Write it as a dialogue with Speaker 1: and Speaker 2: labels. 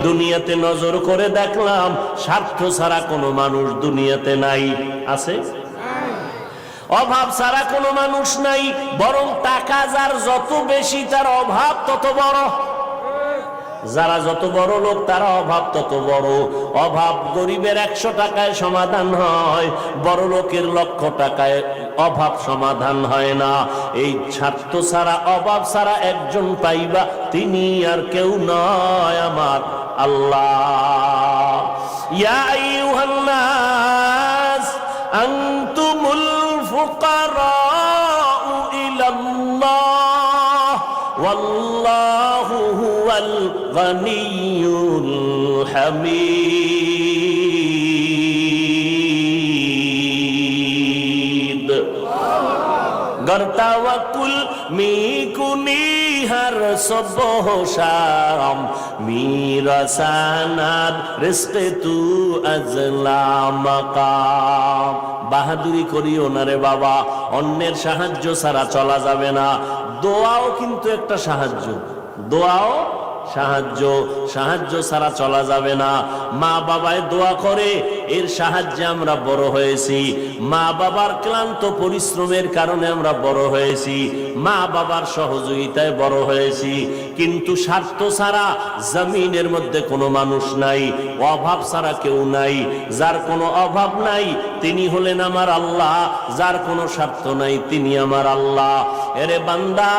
Speaker 1: দুনিয়াতে নজর করে দেখলাম স্বার্থ ছাড়া কোনো মানুষ দুনিয়াতে নাই। আছে? অভাব ছাড়া কোনো মানুষ নাই, বরং টাকা যার যত বেশি তার অভাব তত বড়। যারা যত বড় লোক তারা অভাব তত বড়। অভাব গরিবের 100 টাকায় সমাধান হয়, বড় লোকের 1,00,000 টাকায় অভাব সমাধান হয় না। এই স্বার্থ ছাড়া অভাব ছাড়া একজন পাইবা, তিনি আর কেউ নয়, আমার আল্লাহ। ইয়া আইয়ুহান নাস আনতুমুল ফুকারাউ ইলাল্লাহ ওয়াল্লাহু হুয়াল গনিয়্যুল হামিদ। गर तवक्कुल मी कुनी हर सुबह शाम मेरा सनद रिज़्क़ तू अज़ला मकाम। বাহাদুরি করিও না রে বাবা, অন্যের সাহায্য ছাড়া চলা যাবে না। দোয়াও কিন্তু একটা সাহায্য, দোয়াও সাহায্য, সাহায্য ছাড়া চলা যাবে না। মা বাবায় দোয়া করে, এর সাহায্যে আমরা বড় হয়েছি। মা বাবার ক্লান্ত পরিশ্রমের কারণে আমরা বড় হয়েছি, মা বাবার সহযোগিতায় বড় হয়েছি। কিন্তু স্বার্থ ছাড়া জমিনের মধ্যে কোনো মানুষ নাই, অভাব ছাড়া কেউ নাই। যার কোনো অভাব নাই তিনি হলেন আমার আল্লাহ, যার কোনো স্বার্থ নাই তিনি আমার আল্লাহ। এরে বান্দা,